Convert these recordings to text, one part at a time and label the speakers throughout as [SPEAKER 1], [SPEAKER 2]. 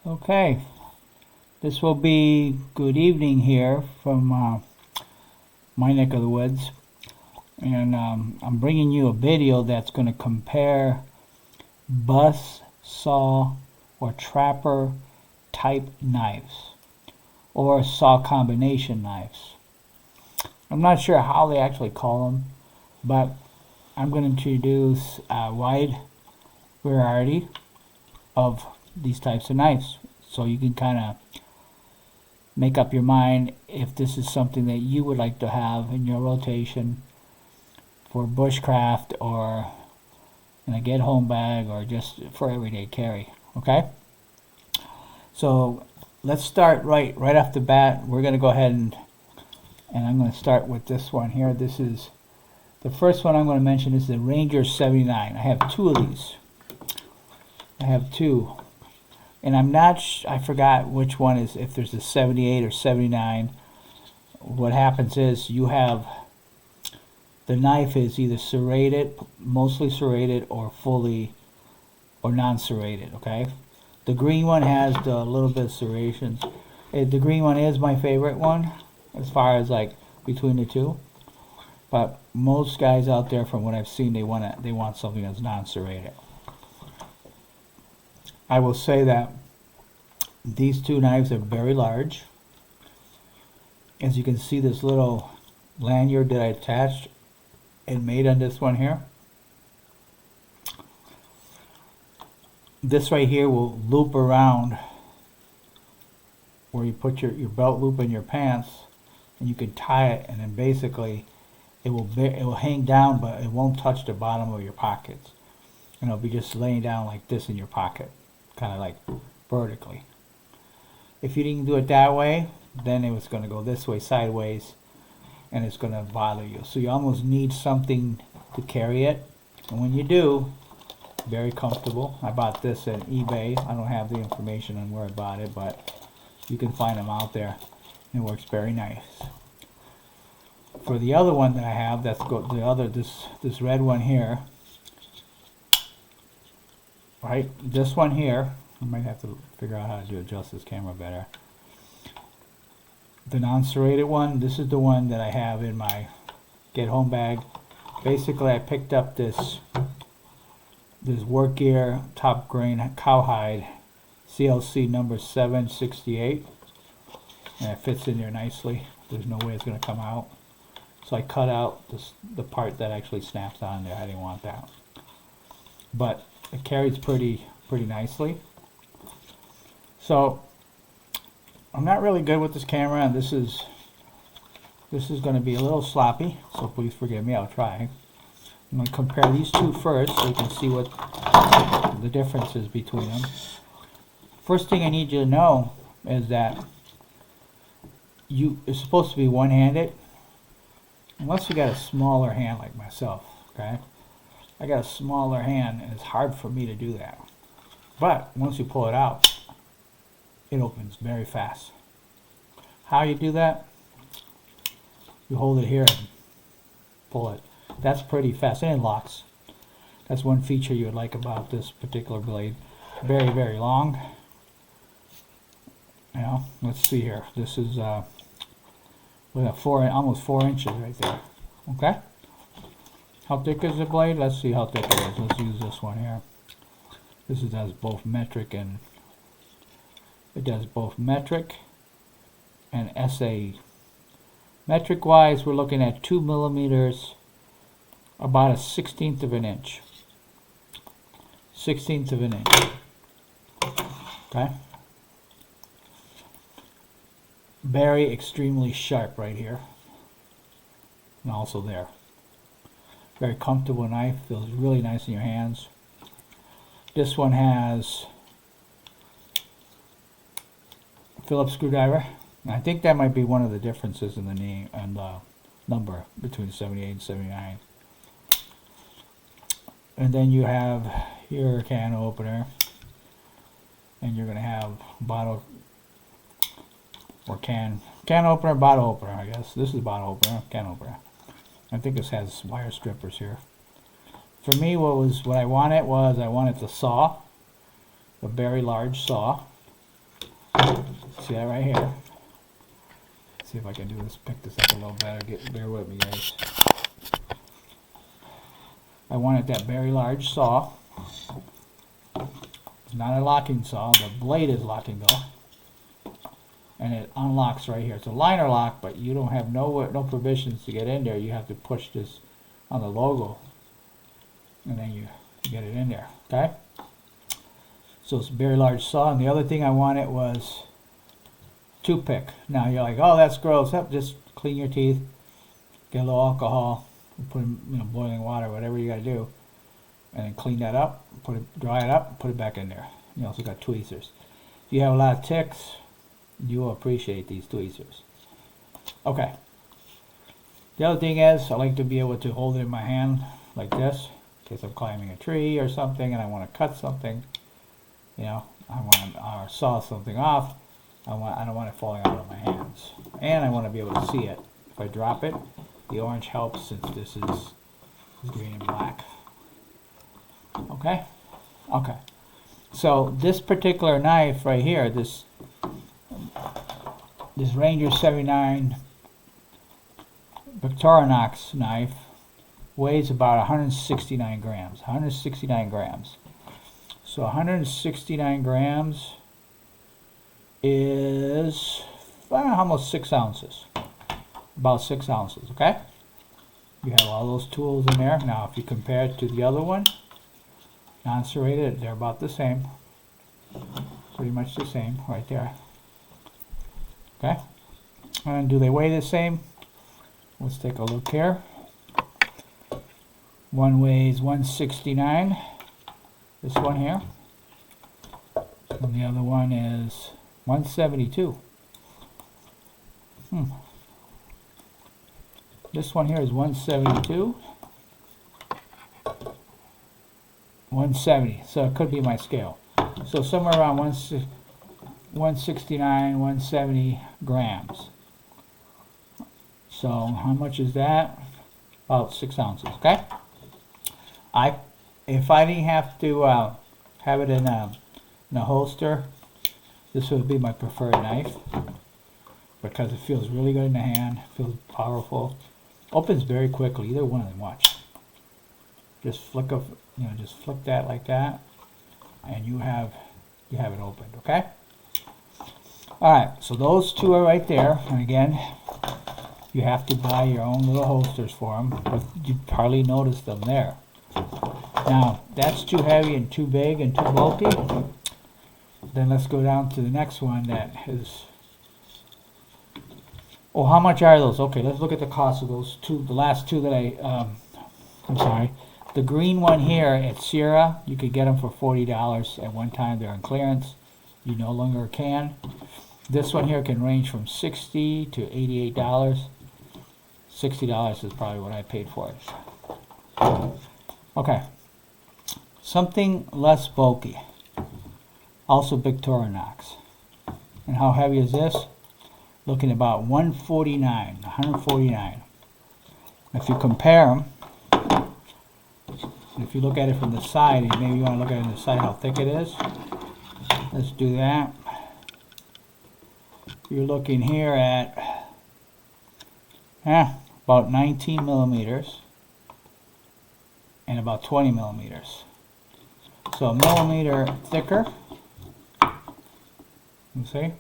[SPEAKER 1] Okay, this will be good evening here from my neck of the woods, and I'm bringing you a video that's going to compare bus, saw, or trapper type knives, or saw combination knives. I'm not sure how they actually call them, but I'm going to introduce a wide variety of these types of knives, so you can kind of make up your mind if this is something that you would like to have in your rotation for bushcraft or in a get home bag or just for everyday carry. Okay, so let's start right off the bat. We're going to go ahead and I'm going to start with this one here. This is the first one I'm going to mention. Is the Ranger 79. I have two of these. I have two, and I'm not I forgot which one is, if there's a 78 or 79. What happens is you have the knife is either serrated, mostly serrated, or fully or non-serrated. Okay, the green one has the little bit of serrations. The green one is my favorite one as far as like between the two, but most guys out there, from what I've seen, they want something that's non-serrated. I will say that these two knives are very large. As you can see, this little lanyard that I attached and made on this one here. This right here will loop around where you put your belt loop in your pants, and you can tie it, and then basically it will hang down, but it won't touch the bottom of your pockets, and it'll be just laying down like this in your pocket, kind of like vertically. If you didn't do it that way, then it was going to go this way sideways, and it's going to bother you. So you almost need something to carry it, and when you do, very comfortable. I bought this at eBay. I don't have the information on where I bought it, but you can find them out there. It works very nice. For the other one that I have, this red one here, right? This one here, I might have to figure out how to adjust this camera better. The non-serrated one, this is the one that I have in my get home bag. Basically, I picked up this work gear top grain cowhide CLC number 768, and it fits in there nicely. There's no way it's going to come out. So I cut out the part that actually snaps on there. I didn't want that, but it carries pretty nicely. So I'm not really good with this camera, and this is going to be a little sloppy, so please forgive me. I'll try. I'm going to compare these two first so you can see what the difference is between them. First thing I need you to know is that it's supposed to be one-handed, unless you got a smaller hand like myself. Okay, I got a smaller hand, and it's hard for me to do that. But once you pull it out, it opens very fast. How you do that? You hold it here and pull it. That's pretty fast, and it locks. That's one feature you would like about this particular blade. Very long. You know, let's see here. This is almost 4 inches right there. Okay. How thick is the blade? Let's see how thick it is. Let's use this one here. This does both metric and SA. Metric wise, we're looking at 2 millimeters, about a 1/16 of an inch. 1/16 of an inch. Okay. Very extremely sharp right here, and also there. Very comfortable knife. Feels really nice in your hands. This one has Phillips screwdriver. I think that might be one of the differences in the name and number between 78 and 79. And then you have your can opener, and you're going to have bottle or can opener, bottle opener. I guess this is bottle opener, can opener. I think this has wire strippers here. For me, what I wanted was I wanted the saw, a very large saw, See that right here? See if I can do this, pick this up a little better. Bear with me, guys. I wanted that very large saw. It's not a locking saw. The blade is locking though, and it unlocks right here. It's a liner lock, but you don't have no provisions to get in there. You have to push this on the logo, and then you get it in there. Okay. So it's a very large saw, and the other thing I wanted was toothpick. Now you're like, oh, that's gross. Just clean your teeth, get a little alcohol, put in boiling water, whatever you got to do, and then clean that up, dry it up, put it back in there. You also got tweezers. If you have a lot of ticks, you will appreciate these tweezers. Okay. The other thing is, I like to be able to hold it in my hand like this, in case I'm climbing a tree or something, and I want to cut something. I want to saw something off. I don't want it falling out of my hands, and I want to be able to see it. If I drop it, the orange helps since this is green and black. Okay. Okay. So this particular knife right here, this Ranger 79 Victorinox knife weighs about 169 grams. 169 grams. So 169 grams is almost 6 ounces. About 6 ounces, okay? You have all those tools in there. Now if you compare it to the other one, non-serrated, they're about the same. Pretty much the same right there. Okay? And do they weigh the same? Let's take a look here. One weighs 169. This one here. And the other one is 172. This one here is 172. 170. So it could be my scale. So somewhere around 169, 170 grams. So how much is that? About 6 ounces. Okay. If I didn't have to have it in a holster, this would be my preferred knife because it feels really good in the hand. Feels powerful. Opens very quickly. Either one of them. Watch. Just flick just flick that like that, and you have it opened. Okay. All right. So those two are right there, and again, you have to buy your own little holsters for them, but you hardly notice them there. Now, that's too heavy and too big and too bulky. Then let's go down to the next one that is... Oh, how much are those? Okay, let's look at the cost of those two, the last two that I'm sorry. The green one here at Sierra, you could get them for $40 at one time. They're on clearance. You no longer can. This one here can range from $60 to $88. $60 is probably what I paid for it. Okay. Something less bulky. Also Victorinox. And how heavy is this? Looking about 149. If you compare them, if you look at it from the side, maybe you want to look at it from the side how thick it is. Let's do that. You're looking here at about 19 millimeters and about 20 millimeters. So a millimeter thicker, you see,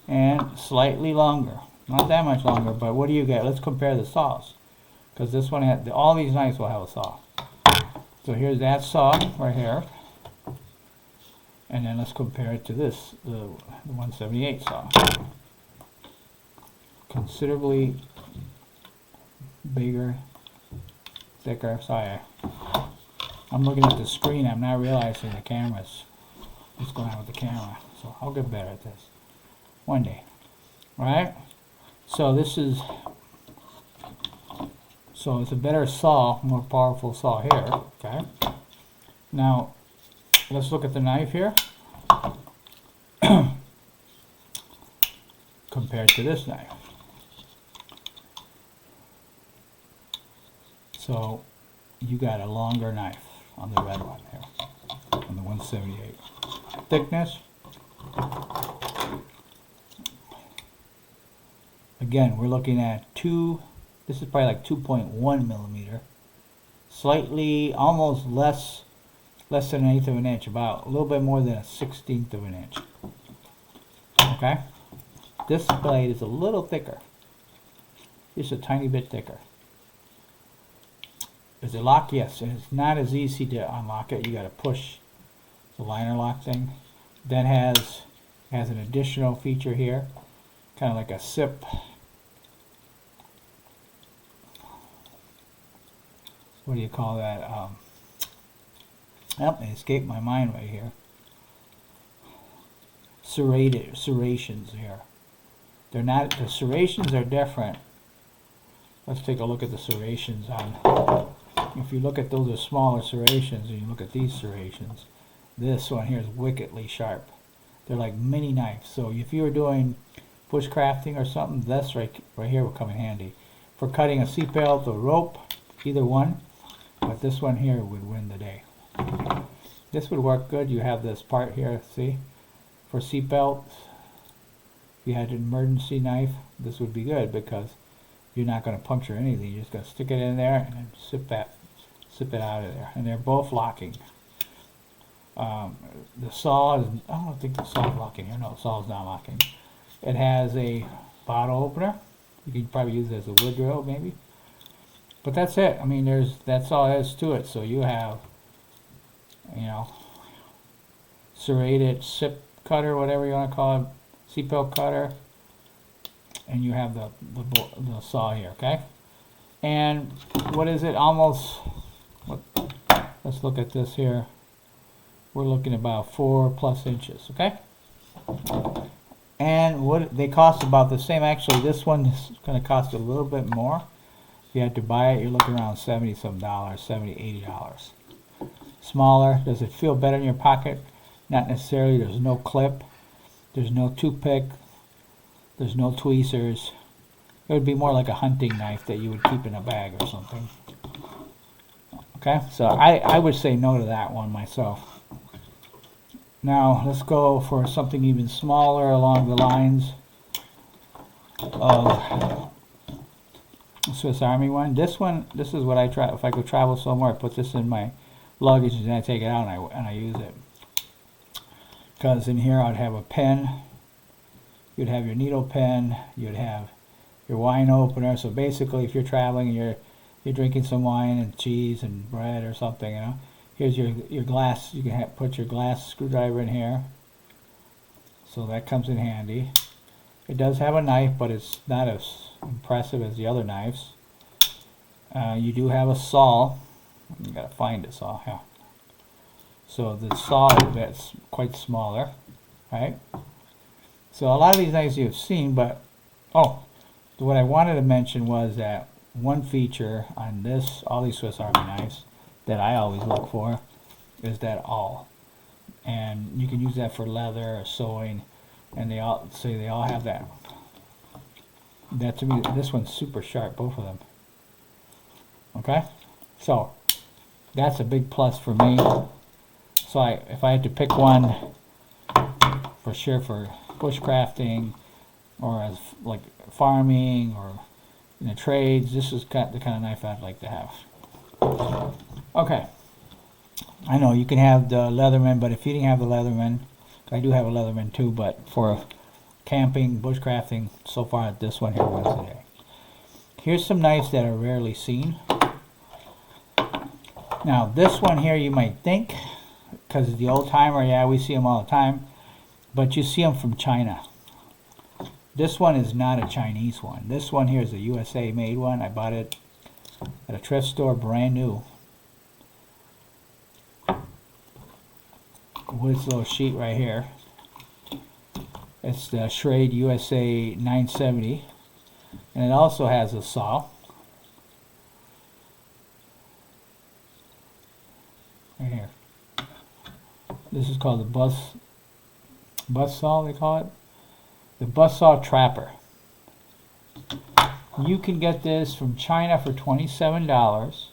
[SPEAKER 1] and slightly longer. Not that much longer, but what do you get? Let's compare the saws, because this one had all these knives will have a saw. So here's that saw right here, and then let's compare it to this, the 178 saw. Considerably bigger, thicker. Sorry, I'm looking at the screen. I'm not realizing the camera's what's going on with the camera. So I'll get better at this one day. Right? So this is, so it's a better saw, more powerful saw here. Okay. Now let's look at the knife here compared to this knife. So you got a longer knife on the red one here, on the 178. Thickness, Again, we're looking at this is probably like 2.1 millimeter. Slightly, almost less than an eighth of an inch, about a little bit more than a 16th of an inch. Okay? This blade is a little thicker. Just a tiny bit thicker. Is it locked? Yes, and it's not as easy to unlock it. You got to push the liner lock thing. That has an additional feature here, kind of like a sip. What do you call that? It escaped my mind right here. Serrations here. They're not. The serrations are different. Let's take a look at the serrations on. If you look at those are smaller serrations, and you look at these serrations, this one here is wickedly sharp. They're like mini knives. So if you were doing bushcrafting or something, this right here will come in handy for cutting a seatbelt or rope, either one. But this one here would win the day. This would work good. You have this part here, see, for seatbelts. If you had an emergency knife, this would be good because you're not going to puncture anything. You're just going to stick it in there and then sip it out of there. And they're both locking. The saw is, I don't think the saw is locking here. No, the saw is not locking. It has a bottle opener. You could probably use it as a wood drill, maybe. But that's it. I mean, that's all there is to it. So you have, serrated sip cutter, whatever you want to call it, seatbelt cutter, and you have the saw here, okay? And what is it? Let's look at this here. We're looking about 4+ inches, okay? And what they cost about the same. Actually, this one is going to cost a little bit more. If you had to buy it, you're looking around $70-some, $70, $80. Smaller. Does it feel better in your pocket? Not necessarily. There's no clip. There's no toothpick. There's no tweezers. It would be more like a hunting knife that you would keep in a bag or something. Okay, so I would say no to that one myself. Now let's go for something even smaller along the lines of Swiss Army one. This is what I try. If I could travel somewhere, I put this in my luggage and then I take it out and I use it. Because in here I'd have a pen. You'd have your needle pen. You'd have your wine opener. So basically, if you're traveling and you're drinking some wine and cheese and bread or something, here's your glass. You can put your glass screwdriver in here. So that comes in handy. It does have a knife, but it's not as impressive as the other knives. You do have a saw. You gotta find a saw. Yeah. So the saw is quite smaller, right? So a lot of these knives you've seen, but what I wanted to mention was that one feature on all these Swiss Army knives that I always look for is that awl, and you can use that for leather or sewing, and they all have that. That to me, this one's super sharp, both of them. Okay, so that's a big plus for me. So if I had to pick one for sure for bushcrafting or as like farming or in the trades, this is the kind of knife I'd like to have. Okay, I know you can have the Leatherman, but if you didn't have the Leatherman, I do have a Leatherman too, but for camping, bushcrafting, so far this one here wins today. Here's some knives that are rarely seen. Now this one here you might think, because it's the old timer, yeah, we see them all the time, but you see them from China. This one is not a Chinese one. This one here is a USA made one. I bought it at a thrift store, brand new. With this little sheet right here. It's the Schrade USA 970. And it also has a saw. Right here. This is called the buzz saw, they call it. The Buzzsaw Trapper. You can get this from China for $27,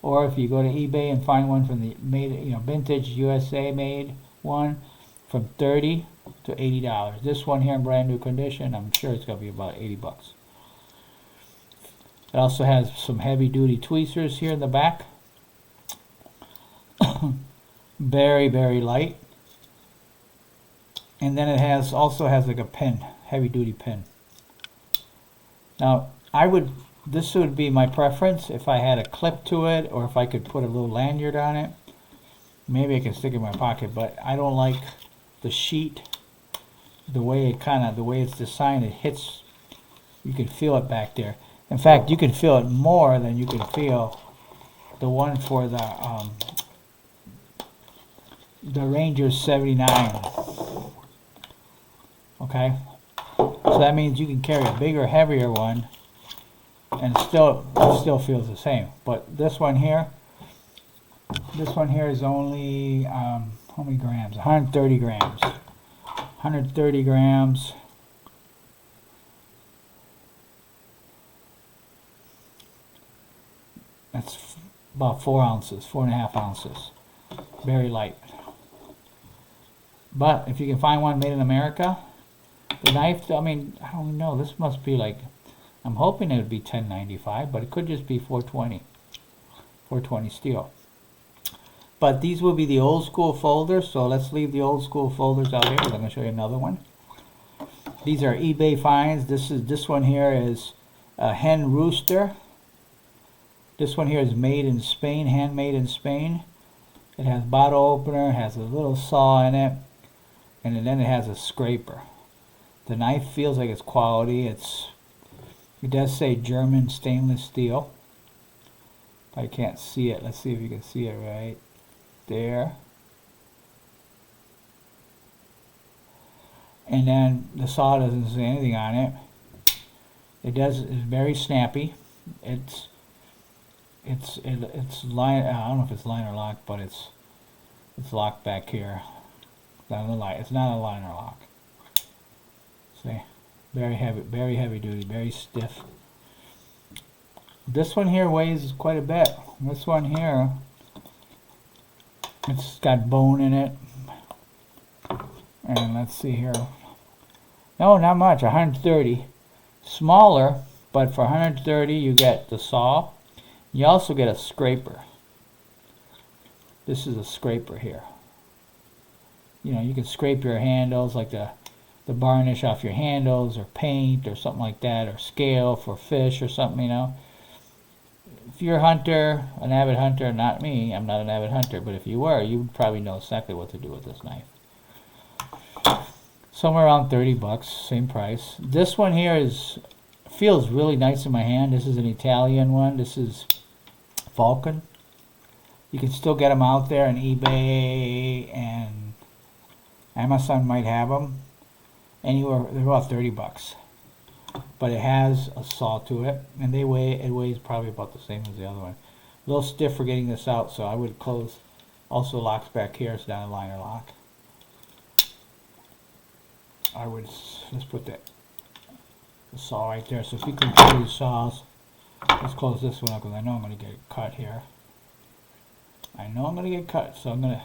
[SPEAKER 1] or if you go to eBay and find one from the vintage USA made one, from $30 to $80. This one here in brand new condition, I'm sure it's going to be about 80 bucks. It also has some heavy duty tweezers here in the back. Very, very light. And then it also has like a pin, heavy duty pin. Now, this would be my preference if I had a clip to it, or if I could put a little lanyard on it. Maybe I can stick it in my pocket, but I don't like the sheet, the way it's designed. It hits, you can feel it back there. In fact, you can feel it more than you can feel the one for the Ranger 79. Okay, so that means you can carry a bigger, heavier one, and it still feels the same. But this one here is only how many grams? 130 grams. 130 grams. That's about 4 ounces, 4.5 ounces. Very light. But if you can find one made in America, the knife, I mean, I don't know, this must be like, I'm hoping it would be $10.95, but it could just be $4.20 steel. But these will be the old school folders, so let's leave the old school folders out here. I'm going to show you another one. These are eBay finds. This one here is a hen rooster. This one here is made in Spain, handmade in Spain. It has bottle opener, has a little saw in it, and then it has a scraper. The knife feels like it's quality. It does say German stainless steel. I can't see it. Let's see if you can see it right there. And then the saw doesn't say anything on it. It's very snappy. It's line. I don't know if it's liner lock, but it's locked back here. It's not a liner lock. See, very heavy duty, very stiff. This one here weighs quite a bit. This one here, it's got bone in it. And let's see here. No, not much. 130. Smaller, but for 130 you get the saw. You also get a scraper. This is a scraper here. You know, you can scrape your handles, like the varnish off your handles, or paint, or something like that, or scale for fish or something, you know. If you're a hunter, an avid hunter, not me, I'm not an avid hunter, but if you were, you would probably know exactly what to do with this knife. Somewhere around 30 bucks, same price. This one here feels really nice in my hand. This is an Italian one. This is Vulcan. You can still get them out there on eBay, and Amazon might have them. Anywhere, they're about 30 bucks. But it has a saw to it, and it weighs probably about the same as the other one. A little stiff for getting this out, so I would close. Also locks back here, it's not a liner lock. Let's put the saw right there. So if you compare these saws, let's close this one up, because I know I'm going to get cut here. I know I'm going to get cut, so I'm going to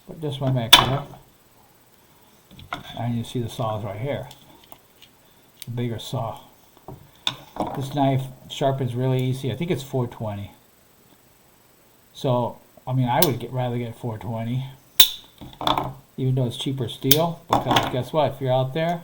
[SPEAKER 1] put this one back here. And you see the saws right here. The bigger saw. This knife sharpens really easy. I think it's 420. So, I mean, I would rather get 420, even though it's cheaper steel, because guess what? If you're out there,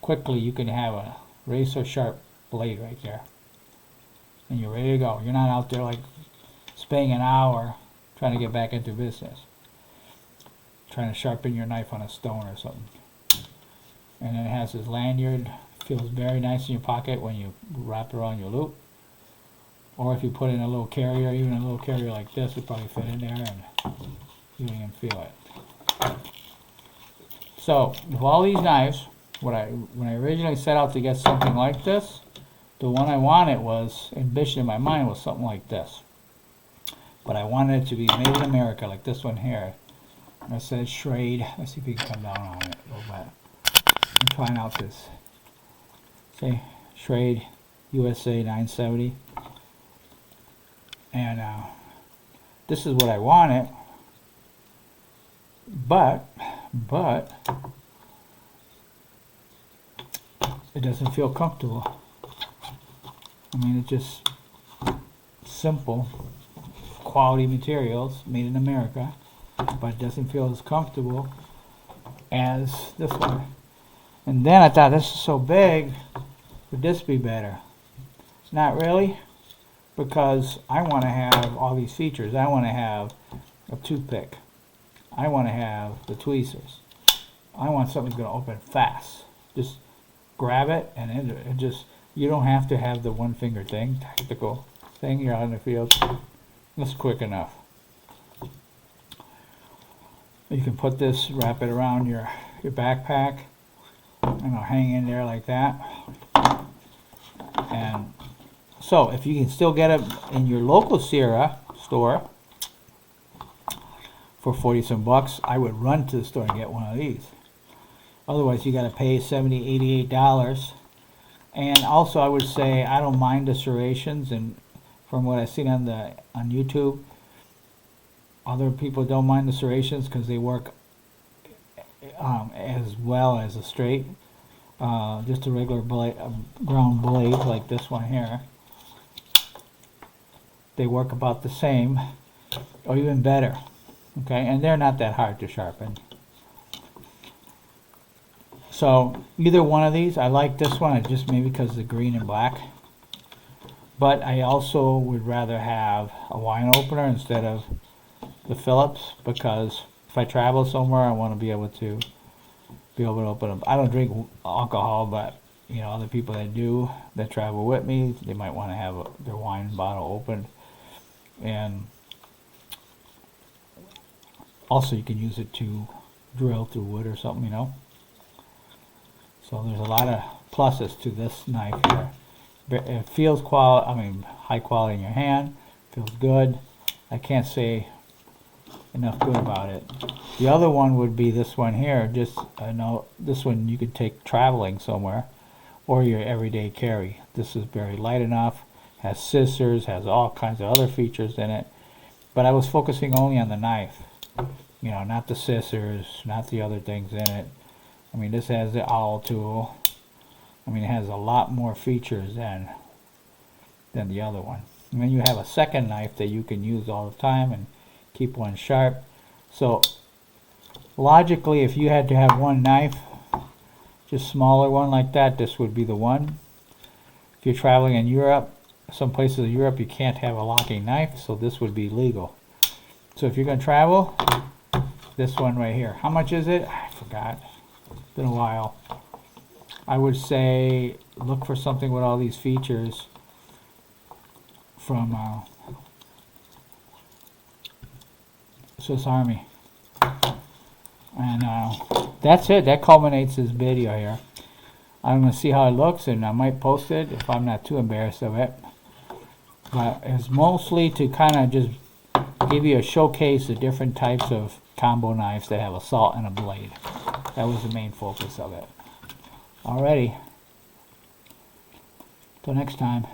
[SPEAKER 1] quickly you can have a razor sharp blade right there, and you're ready to go. You're not out there like spending an hour trying to get back into business, trying to sharpen your knife on a stone or something. And then it has this lanyard. Feels very nice in your pocket when you wrap it around your loop. Or if you put in a little carrier, even a little carrier like this would probably fit in there, and you don't even feel it. So, with all these knives, when I originally set out to get something like this, the one I wanted envisioned in my mind was something like this. But I wanted it to be made in America, like this one here. And it says Schrade. Let's see if we can come down on it a little bit. I'm trying out this. Say Schrade USA 970. And this is what I wanted. But but it doesn't feel comfortable. I mean, it's just simple, quality materials made in America, but it doesn't feel as comfortable as this one. And then I thought, this is so big, would this be better? Not really, because I want to have all these features. I want to have a toothpick. I want to have the tweezers. I want something that's going to open fast. Just grab it, and it just, you don't have to have the one finger thing, tactical thing. You're out in the field. It's quick enough. You can put this, wrap it around your backpack, and it'll hang in there like that. And so if you can still get it in your local Sierra store for 40 some bucks, I would run to the store and get one of these. Otherwise you got to pay $70, $88. And also I would say I don't mind the serrations, and from what I've seen on YouTube, other people don't mind the serrations because they work as well as a straight, just a regular blade, ground blade like this one here. They work about the same, or even better. Okay, and they're not that hard to sharpen. So either one of these, I like this one, just maybe because of the green and black. But I also would rather have a wine opener instead of the Phillips, because if I travel somewhere, I want to be able to open them. I don't drink alcohol, but you know, other people that do, that travel with me, they might want to have their wine bottle opened. And also you can use it to drill through wood or something, you know. So there's a lot of pluses to this knife here. It feels high quality in your hand. Feels good. I can't say enough good about it. The other one would be this one here. Just I know this one you could take traveling somewhere, or your everyday carry. This is very light enough. Has scissors. Has all kinds of other features in it. But I was focusing only on the knife. You know, not the scissors, not the other things in it. I mean, this has the owl tool. I mean, it has a lot more features than the other one. And then you have a second knife that you can use all the time and keep one sharp. So logically, if you had to have one knife, just smaller one like that, this would be the one. If you're traveling in Europe, some places in Europe you can't have a locking knife, so this would be legal. So if you're going to travel, this one right here. How much is it? I forgot. It's been a while. I would say look for something with all these features from Swiss Army. And that's it. That culminates this video here. I'm going to see how it looks, and I might post it if I'm not too embarrassed of it. But it's mostly to kind of just give you a showcase of different types of combo knives that have a saw and a blade. That was the main focus of it. Alrighty. Till next time.